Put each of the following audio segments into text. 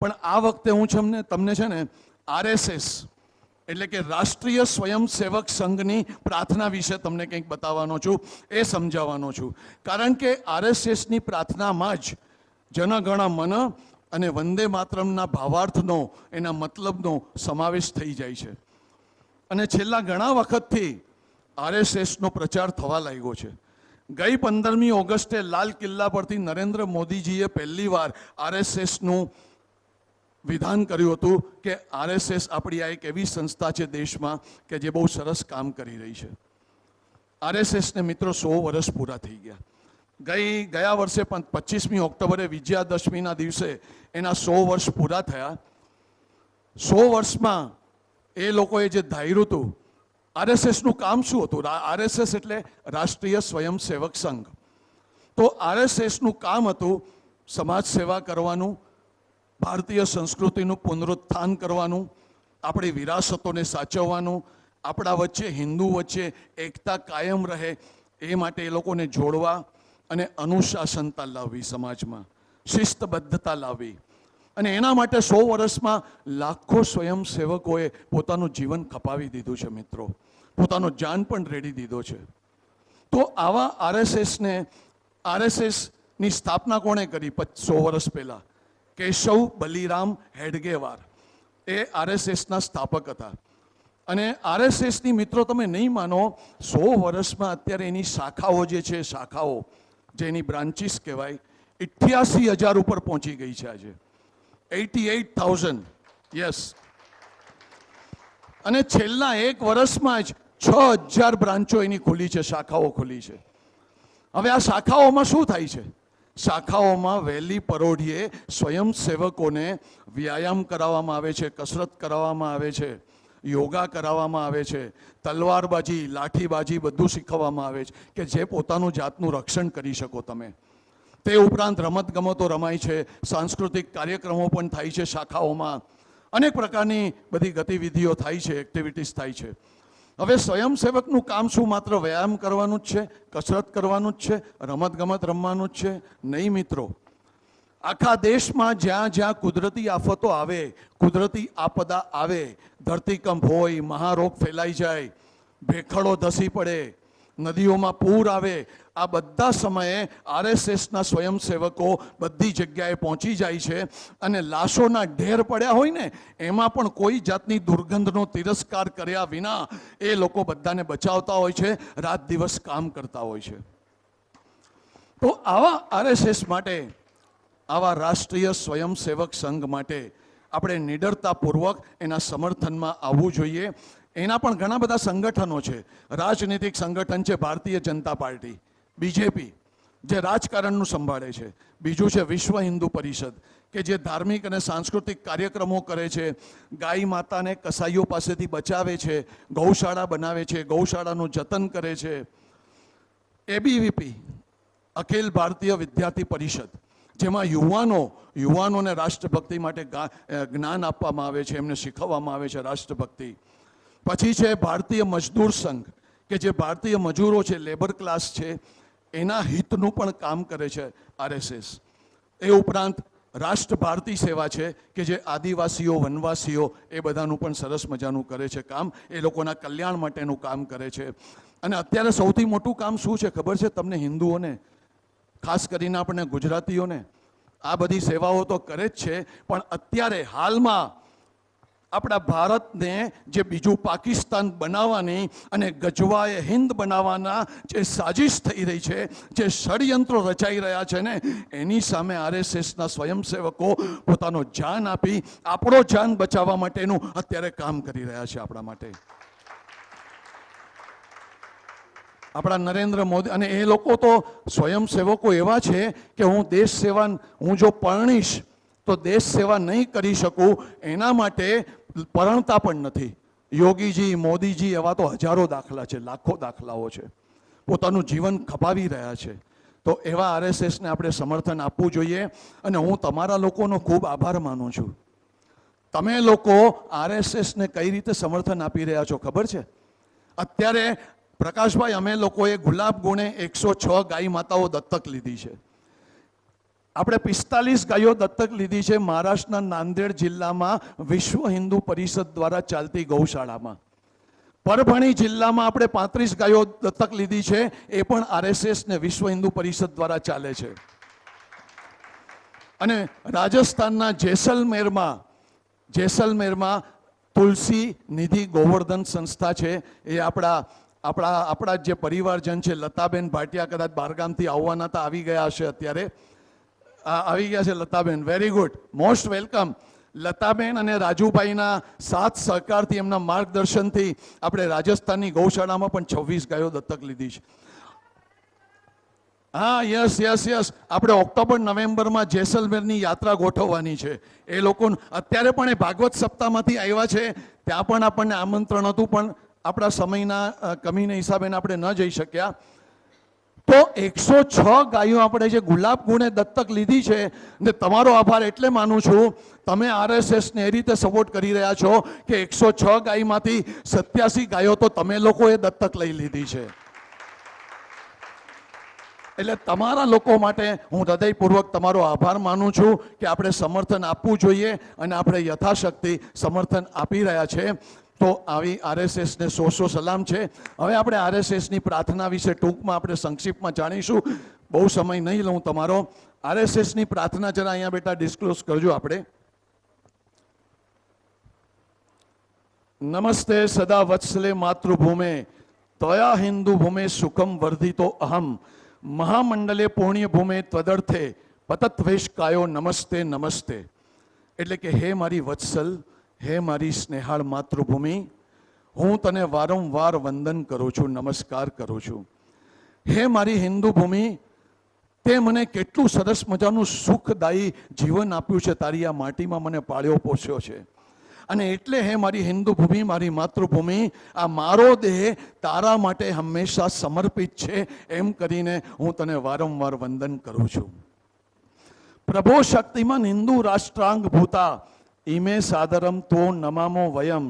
પણ આ વખતે હું તમને છે ને આરએસએસ એટલે કે રાષ્ટ્રીય સ્વયંસેવક સંઘની પ્રાર્થના વિશે તમને કંઈક બતાવવાનો છું, એ સમજાવવાનો છું. કારણ કે આરએસએસની પ્રાર્થનામાં જ જનગણ મન અને વંદે માતરમના ભાવાર્થનો, એના મતલબનો સમાવેશ થઈ જાય છે. અને છેલ્લા ઘણા વખતથી આરએસએસનો પ્રચાર થવા લાગ્યો છે. ગઈ 15મી ઓગસ્ટે લાલ કિલ્લા પરથી નરેન્દ્ર મોદીજીએ પહેલીવાર આરએસએસનું વિધાન કર્યું હતું કે આરએસએસ આપણી આ એક એવી સંસ્થા છે દેશમાં કે જે બહુ સરસ કામ કરી રહી છે. આરએસએસને મિત્રો 100 વર્ષ પૂરા થઈ ગયા. ગયા વર્ષે 25મી ઓક્ટોબરે વિજયાદશમીના દિવસે એના 100 વર્ષ પૂરા થયા. 100 વર્ષમાં એ લોકોએ જે ધાર્યું હતું, આરએસએસનું કામ શું હતું? આરએસએસ એટલે રાષ્ટ્રીય સ્વયંસેવક સંઘ. તો આરએસએસનું કામ હતું સમાજ સેવા કરવાનું, ભારતીય સંસ્કૃતિનું પુનરુત્થાન કરવાનું, આપણી વિરાસતોને સાચવવાનું, આપણા વચ્ચે હિન્દુ વચ્ચે એકતા કાયમ રહે એ માટે એ લોકોને જોડવા અને અનુશાસનતા લાવવી, સમાજમાં શિસ્તબદ્ધતા લાવવી. અને એના માટે 100 વર્ષમાં લાખો સ્વયંસેવકોએ પોતાનું જીવન ખપાવી દીધું છે મિત્રો, પોતાનો જાન પણ રેડી દીધો છે. તો આવા આરએસએસની સ્થાપના કોણે કરી 100 વર્ષ પહેલા? કેશવ બલિરામ હેડગેવાર એ આરએસએસના સ્થાપક હતા. અને આરએસએસની મિત્રો તમે નહીં માનો, 100 વર્ષમાં અત્યારે એની શાખાઓ જે છે, શાખાઓ જે એની બ્રાન્ચીસ કહેવાય, 88,000 ઉપર પહોંચી ગઈ છે આજે. 88,000, યસ. અને છેલ્લા 1 વર્ષમાં જ 6,000 બ્રાન્ચો એની ખુલી છે, શાખાઓ ખુલી છે. હવે આ શાખાઓમાં શું થાય છે? શાખાઓમાં વહેલી પરોઢીએ સ્વયંસેવકોને વ્યાયામ કરાવવામાં આવે છે, કસરત કરાવવામાં આવે છે, યોગા કરાવવામાં આવે છે, તલવારબાજી, લાઠીબાજી બધું શીખવવામાં આવે છે કે જે પોતાનું જાતનું રક્ષણ કરી શકો તમે. તે ઉપરાંત રમતગમતો રમાય છે, સાંસ્કૃતિક કાર્યક્રમો પણ થાય છે શાખાઓમાં, અનેક પ્રકારની બધી ગતિવિધિઓ થાય છે, એક્ટિવિટીઝ થાય છે. હવે સ્વયંસેવકનું કામ શું માત્ર વ્યાયામ કરવાનું જ છે, કસરત કરવાનું જ છે, રમતગમત રમવાનું જ છે? નહીં મિત્રો. આખા દેશમાં જ્યાં જ્યાં કુદરતી આફતો આવે, કુદરતી આપદા આવે, ધરતીકંપ હોય, મહારોગ ફેલાઈ જાય, ભેખડો ધસી પડે, નદીઓમાં પૂર આવે, આ બધા સમયે આરએસએસના સ્વયંસેવકો બધી જગ્યાએ પહોંચી જાય છે. અને લાશોના ઢેર પડ્યા હોય ને, એમાં પણ કોઈ જાતની દુર્ગંધનો તિરસ્કાર કર્યા વિના એ લોકો બધાને બચાવતા હોય છે, રાત દિવસ કામ કરતા હોય છે. તો આવા આરએસએસ માટે, આવા રાષ્ટ્રીય સ્વયંસેવક સંઘ માટે આપણે નિડરતાપૂર્વક એના સમર્થનમાં આવવું જોઈએ. એના પણ ઘણા બધા સંગઠનો છે. રાજનીતિક સંગઠન છે ભારતીય જનતા પાર્ટી, બીજેપી, જે રાજકારણનું સંભાળે છે. બીજું છે વિશ્વ હિન્દુ પરિષદ, કે જે ધાર્મિક અને સાંસ્કૃતિક કાર્યક્રમો કરે છે, ગાય માતાને કસાઈઓ પાસેથી બચાવે છે, ગૌશાળા બનાવે છે, ગૌશાળાનું જતન કરે છે. એબીવીપી, અખિલ ભારતીય વિદ્યાર્થી પરિષદ, જેમાં યુવાનોને રાષ્ટ્રભક્તિ માટે જ્ઞાન આપવામાં આવે છે, એમને શીખવવામાં આવે છે રાષ્ટ્રભક્તિ. પછી છે ભારતીય મજદૂર સંઘ, કે જે ભારતીય મજૂરો છે, લેબર ક્લાસ છે, એના હિતનું પણ કામ કરે છે આરએસએસ. એ ઉપરાંત રાષ્ટ્ર ભારતી સેવા છે, કે જે આદિવાસીઓ, વનવાસીઓ એ બધાનું પણ સરસ મજાનું કરે છે કામ, એ લોકોના કલ્યાણ માટેનું કામ કરે છે. અને અત્યારે સૌથી મોટું કામ શું છે ખબર છે તમને હિન્દુઓને, ખાસ કરીને આપણે ગુજરાતીઓને? આ બધી સેવાઓ તો કરે જ છે, પણ અત્યારે હાલમાં આપણા ભારતને જે બીજું પાકિસ્તાન બનાવવાની અને ગજવાએ હિન્દ બનાવવાના જે સાજિશ થઈ રહી છે, જે ષડયંત્રો રચાઈ રહ્યા છે ને, એની સામે આરએસએસના સ્વયંસેવકો પોતાનો જાન આપી આપણો જાન બચાવવા માટેનું અત્યારે કામ કરી રહ્યા છે આપણા માટે. આપણા નરેન્દ્ર મોદી, અને એ લોકો તો સ્વયંસેવકો એવા છે કે હું જો પરણીશ તો દેશ સેવા નહીં કરી શકું, એના માટે પરણતા પણ નથી. યોગીજી, મોદીજી, એવા તો હજારો દાખલા છે, લાખો દાખલાઓ છે, પોતાનું જીવન ખપાવી રહ્યા છે. તો એવા આરએસએસને આપણે સમર્થન આપવું જોઈએ. અને હું તમારા લોકોનો ખૂબ આભાર માનું છું. તમે લોકો આરએસએસને કઈ રીતે સમર્થન આપી રહ્યા છો ખબર છે? અત્યારે પ્રકાશભાઈ, અમે લોકોએ ગુલાબ ગુણે 106 ગાય માતાઓ દત્તક લીધી છે. આપણે 45 ગાયો દત્તક લીધી છે મહારાષ્ટ્રના નાંદેડ જિલ્લામાં વિશ્વ હિન્દુ પરિષદ દ્વારા ચાલતી ગૌશાળામાં. પરભણી જિલ્લામાં આપણે 35 ગાયો દત્તક લીધી છે, એ પણ આરએસએસ ને વિશ્વ હિન્દુ પરિષદ દ્વારા ચાલે છે. અને રાજસ્થાનના જેસલમેરમાં તુલસી નિધિ ગોવર્ધન સંસ્થા છે. એ આપણા જે પરિવારજન છે લતાબેન ભાટિયા, કદાચ બહારગામથી આવવાના હતા, આવી ગયા હશે અત્યારે. આવી ગયા છે Lataben, very good, most welcome. Lataben અને રાજુભાઈના સાથ સહકારથી, એમના માર્ગદર્શનથી આપણે રાજસ્થાનની ગૌશાળામાં પણ 26 ગાયો દત્તક લીધી છે. હા, યસ, આપણે ઓક્ટોબર નવેમ્બરમાં જેસલમેરની યાત્રા ગોઠવવાની છે. એ લોકો અત્યારે પણ એ ભાગવત સપ્તાહમાંથી આવ્યા છે, ત્યાં પણ આપણને આમંત્રણ હતું, પણ આપણા સમયના કમીના હિસાબે આપણે ન જઈ શક્યા. તો 106 ગાયો આપણે જે ગુલાબ ગુણે દત્તક લીધી છે, ને તમારો આભાર એટલે માનું છું, તમે આરએસએસને એ રીતે સપોર્ટ કરી રહ્યા છો કે 106 ગાયમાંથી 87 ગાયો તો તમે લોકોએ દત્તક લઈ લીધી છે. એટલે તમારા લોકો માટે હું હૃદયપૂર્વક તમારો આભાર માનું છું કે આપણે સમર્થન આપવું જોઈએ, અને આપણે યથાશક્તિ સમર્થન આપી રહ્યા છે. તો આવી આરએસએસને સો સલામ છે. હવે આપણે આરએસએસની પ્રાર્થના વિશે ટૂંકમાં આપણે સંક્ષિપ્તમાં જાણીશું. બહુ સમય નહીં લઉં તમારો. આરએસએસની પ્રાર્થના જરા અહીંયા બેટા ડિસ્ક્લોઝ કરજો આપણે. નમસ્તે સદા વત્સલે માતૃભૂમે ત્વયા હિન્દુ ભૂમે સુખમ વર્ધિતો અહમ મહામંડલે પુણ્ય ભૂમે ત્વદર્થે પતત્વેશ કાયો નમસ્તે નમસ્તે. એટલે કે હે મારી વત્સલ, હે મારી સ્નેહાળ માતૃભૂમિ, હું તને વારંવાર વંદન કરું છું, નમસ્કાર કરું છું. હે મારી હિન્દુ ભૂમિ, તે મને કેટલું સરસ મજાનું સુખદાયી જીવન આપ્યું છે, તારી આ માટીમાં મને પાળ્યો પોષ્યો છે. અને એટલે હે મારી હિન્દુ ભૂમિ, મારી માતૃભૂમિ, આ મારો દેહ તારા માટે હંમેશા સમર્પિત છે, એમ કરીને હું તને વારંવાર વંદન કરું છું. પ્રભો શક્તિમાન હિન્દુ રાષ્ટ્રાંગ ભૂતા ઈમે સાદરમ તો નમામો વયમ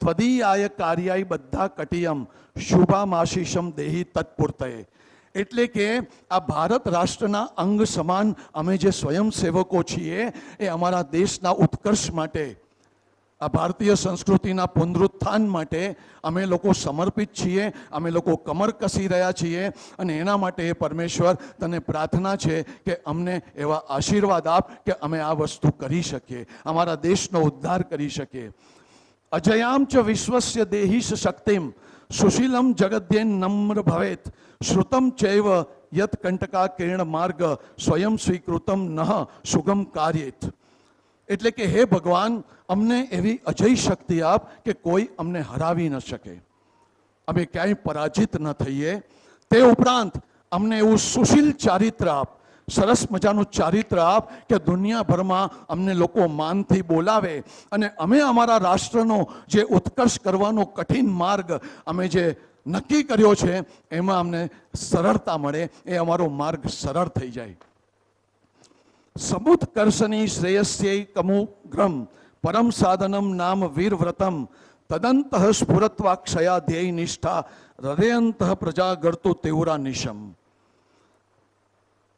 ત્વદીયાય કાર્યાય બધા કટિયમ શુભામાશીષમ દેહી તત્પૂર્તયે. એટલે કે આ ભારત રાષ્ટ્રના અંગ સમાન અમે જે સ્વયંસેવકો છીએ, એ અમારા દેશના ઉત્કર્ષ માટે, આ ભારતીય સંસ્કૃતિના પુનરુત્થાન માટે અમે લોકો સમર્પિત છીએ, અમે લોકો કમર કસી રહ્યા છીએ. અને એના માટે એ પરમેશ્વર તને પ્રાર્થના છે કે અમને એવા આશીર્વાદ આપ કે અમે આ વસ્તુ કરી શકીએ, અમારા દેશનો ઉદ્ધાર કરી શકીએ. અજયામ ચ વિશ્વસ્ય દેહીશ શક્તિમ સુશીલમ જગદ્યેન નમ્ર ભવેત શ્રુતમ ચૈવ યત કંટકા કિરણ માર્ગ સ્વયં સ્વીકૃતમ નઃ સુગમ કાર્યેત. એટલે કે હે ભગવાન, અમને એવી અજય શક્તિ આપ કે કોઈ અમને હરાવી ન શકે, અમે ક્યાંય પરાજિત ન થઈએ. તે ઉપરાંત અમને એવું સુશીલ ચારિત્ર આપ, સરસ મજાનું ચારિત્ર આપ કે દુનિયાભરમાં અમને લોકો માનથી બોલાવે, અને અમે અમારા રાષ્ટ્રનો જે ઉત્કર્ષ કરવાનો કઠિન માર્ગ અમે જે નક્કી કર્યો છે, એમાં અમને સરળતા મળે, એ અમારો માર્ગ સરળ થઈ જાય. સમુત કર્ષની શ્રેયસ્ય કમુગ્રમ પરમ સાધનમ નામ વીરવ્રતમ તદંત સ્ફુરત્વાક્ષયા ધ્યેય નિષ્ઠા હૃદયંત પ્રજા ગરતો તેવરા નિશમ.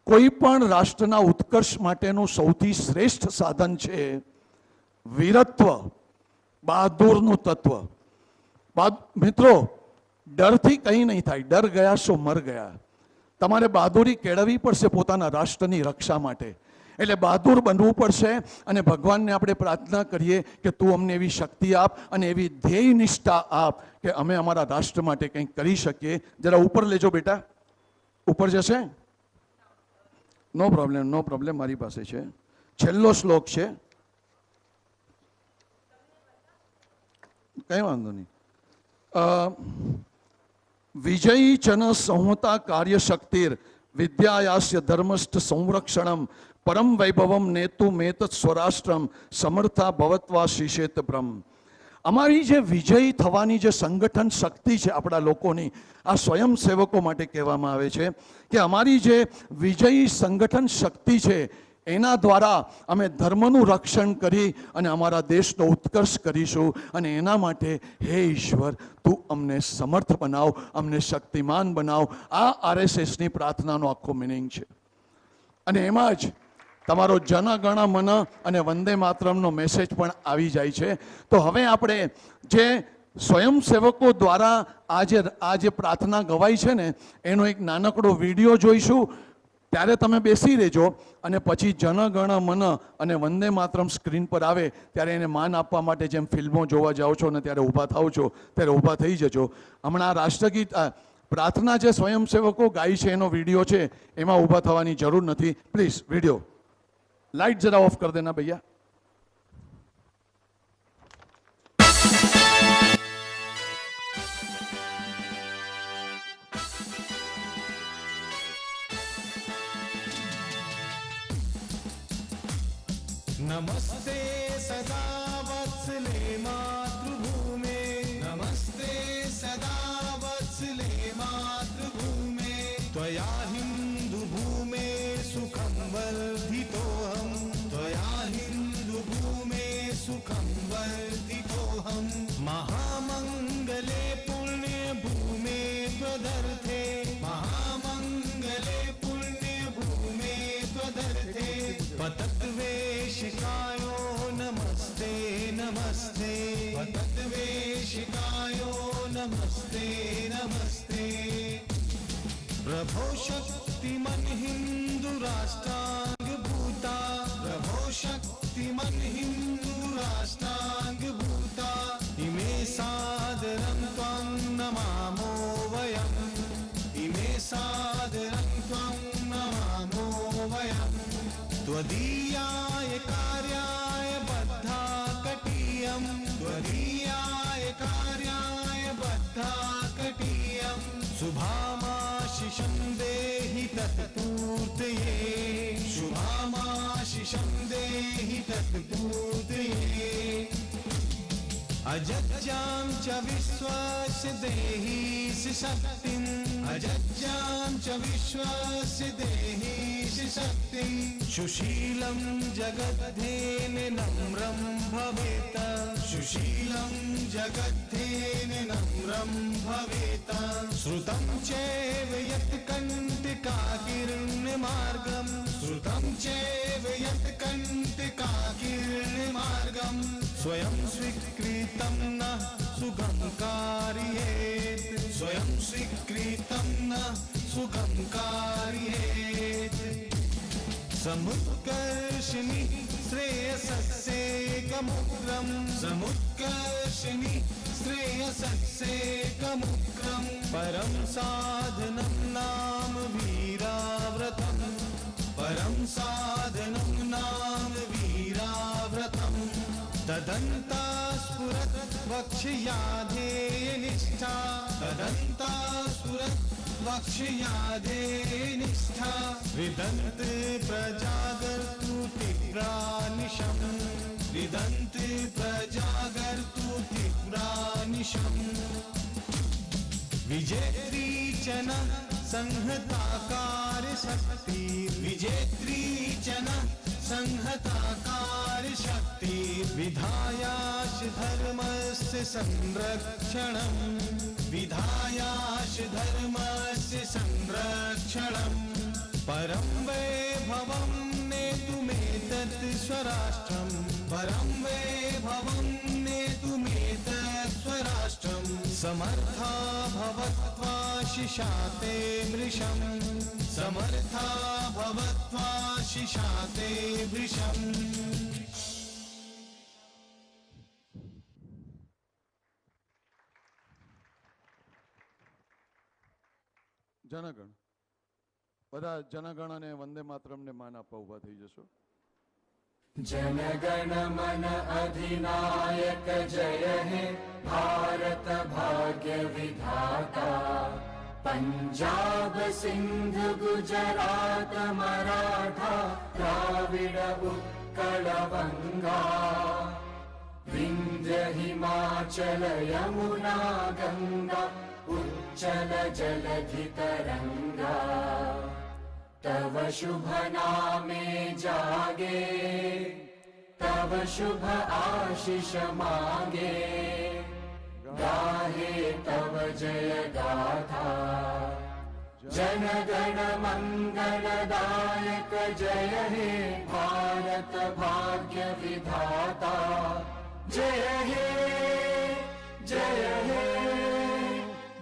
કોઈ પણ રાષ્ટ્રના ઉત્કર્ષ માટેનું સૌથી શ્રેષ્ઠ સાધન છે વીરત્વ, બહાદુરનું તત્વ. મિત્રો, ડરથી કંઈ નહીં થાય, ડર ગયા સો મર ગયા. તમારે બહાદુરી કેળવવી પડશે પોતાના રાષ્ટ્રની રક્ષા માટે. એટલે બહાદુર બનવું પડશે, અને ભગવાનને આપણે પ્રાર્થના કરીએ કે તું અમને એવી શક્તિ આપ અને એવી ધ્યેય નિષ્ઠા આપ કે અમે અમારા રાષ્ટ્ર માટે કંઈક કરી શકીએ. જરા ઉપર લેજો બેટા, ઉપર જશે? નો પ્રોબ્લેમ, મારી પાસે છે. છેલ્લો શ્લોક છે, કઈ વાંધો નહીં. વિજયી ચન સંહતા કાર્ય શક્તિર વિદ્યાયાસ્ય ધર્મસ્થ સંરક્ષણમ પરમ વૈભવમ નેતુ મેત સ્વરાષ્ટ્રમ સમર્થા ભવત્વા શિષેત બ્રહ્મ. અમારી જે વિજયી થવાની જે સંગઠન શક્તિ છે આપણા લોકોની, આ સ્વયંસેવકો માટે કહેવામાં આવે છે કે અમારી જે વિજયી સંગઠન શક્તિ છે, એના દ્વારા અમે ધર્મનું રક્ષણ કરી અને અમારા દેશનો ઉત્કર્ષ કરીશું. અને એના માટે હે ઈશ્વર, તું અમને સમર્થ બનાવ, અમને શક્તિમાન બનાવ. આ આરએસએસની પ્રાર્થનાનો આખો મિનિંગ છે. અને એમાં જ તમારો જન ગણ મન અને વંદે માતરમનો મેસેજ પણ આવી જાય છે. તો હવે આપણે જે સ્વયંસેવકો દ્વારા આ જે પ્રાર્થના ગવાઈ છે ને એનો એક નાનકડો વિડીયો જોઈશું. ત્યારે તમે બેસી રહેજો અને પછી જન ગણ મન અને વંદે માતરમ સ્ક્રીન પર આવે ત્યારે એને માન આપવા માટે જેમ ફિલ્મો જોવા જાઓ છો ને ત્યારે ઊભા થાવ છો ત્યારે ઊભા થઈ જજો. હમણાં રાષ્ટ્રગીત પ્રાર્થના જે સ્વયંસેવકો ગાય છે એનો વિડીયો છે, એમાં ઊભા થવાની જરૂર નથી. પ્લીઝ વિડીયો लाइट जरा ऑफ कर देना भैया. नमस्ते सदा वत्सले मातृभूमे, नमस्ते सदा वत्सले मातृभूमे, त्वया हिन्दु भूमे सुखं वर्धितोऽहं, त्वया हिन्दु भूमे सुखं वर्धितोऽहं, महामङ्गले पुण्य भूमे त्वदर्थे, महामङ्गले पुण्य भूमे त्वदर्थे, पतद्वेषिकायो नमस्ते नमस्ते, पतद्वेषिकायो नमस्ते नमस्ते, प्रभो शक्तिमन् हिन्दु राष्ट्रांग भूता, प्रभो शक्तिमन् हिन्दु राष्ट्रांग भूता, इमे सादरं त्वं नमामो वयम्, इमे सादरं त्वं नमामो वयम्, त्वदीयाय कार्याय बद्धा कटीयं, त्वदीयाय कार्याय बद्धा कटीयं, शुभामाशिषं देहि तत्पूर्तये, शुभामाशिषं देहि तत्पूर्तये, अजज्जां च विश्वस्य देहि शक्तिम्, अजज्जां च विश्वस्य देहि शक्तिम्, सुशीलं जगद्धेन नम्रं भवेत, सुशीलं जगद्धेन नम्रं भवेत, श्रुतं चैव यत् कण्टकाकीर्णमार्गं, श्रुतं चैव यत् कण्टकाकीर्णमार्गं, स्वयं स्वीकृतं न सुगं कारयेत्, स्वयं स्वीकृतं न सुगं कारयेत्, समुत्कर्षिणि श्रेयसस्येकमुग्रं, समुत्कर्षिणि श्रेयसस्येकमुग्रं, परं साधनं नाम वीराव्रतं, परं साधनं नाम वीराव्रतं, तदन्ता स्फुरत् वक्ष्याधेयनिष्ठा, तदन्ता स्फुरत् वक्ष्याधेयनिष्ठा, विदन्त प्रजागर्तु तीव्रानिशं, विदन्त प्रजागर्तु तीव्रानिशं, विजेत्री च न संहताकार शक्ति, विजेत्री च न संहताकार शक्ति, विधायाश धर्मस्य संरक्षणं, विधायाश धर्मस्य संरक्षणं, परं वैभवं नेतुमेतत् स्वराष्ट्रं, परं वैभवं नेतुमेतत् स्वराष्ट्रं, समर्था भवत्वा शिशाते मृषं, समर्था भवत्वा शिशाते मृषं. જનગણ બધા જનગણ અને વંદે માતરમને માન આપવા ઊભા થઈ જશો. जनगण मन अधिनायक जय हे भारत भाग्य विधाता, पंजाब सिंध गुजरात मराठा द्राविड उत्कल बंगा, विंध्य हिमाचल यमुना गंगा उच्चल जलधि तरंगा, तव शुभ नामे जागे, तव शुभ आशीष मांगे, गाहे तव जय गाथा, जन गण मंगलदायक जय हे भारत भाग्य विधाता जय हे जय हे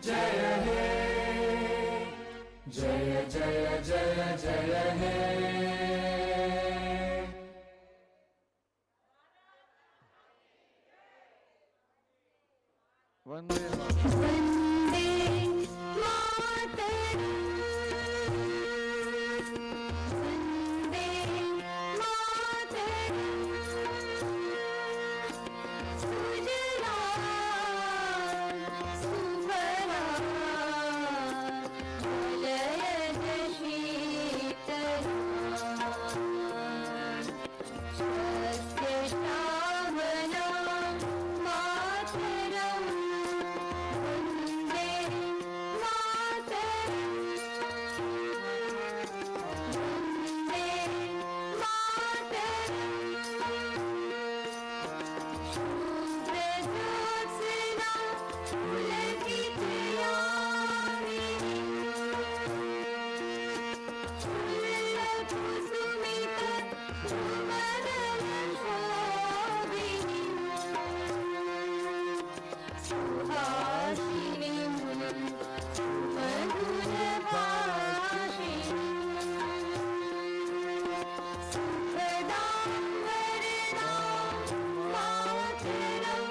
जय हे जय जय जय जय हे वंदे वन्दे मातरम् वन्दे मातरम् सुजलां सुफलां मलयज शीतलां स्वस्य श्रावणां मातरम् वन्दे मातरम् वन्दे मातरम् शूद्रजोत्स्ना पुलकितयामिनी फुल्लकुसुमितद्रुमदलशोभिनी सुहासिनीं मधुरभाषिणीं सुखदां वरदां मातरम्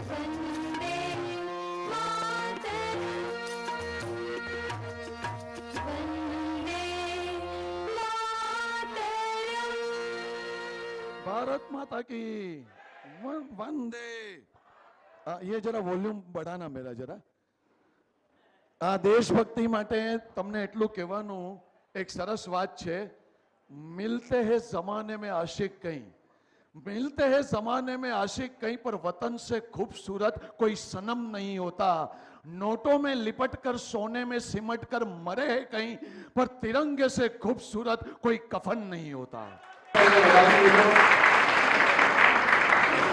वन्दे मातरम् वन्दे मातरम् भारत माता की वंदे ये जरा वॉल्यूम बढ़ाना मेरा जरा આ દેશભક્તિ માટે તમને એટલું કહેવાનું એક સરસ વાત છે મિલતે હે જમાને में आशिक कहीं मिलते हैं जमाने में आशिक कहीं पर वतन से खूबसूरत कोई सनम नहीं होता नोटों में लिपट कर सोने में सिमट कर मरे हैं कहीं पर तिरंगे से खूबसूरत कोई कफन नहीं होता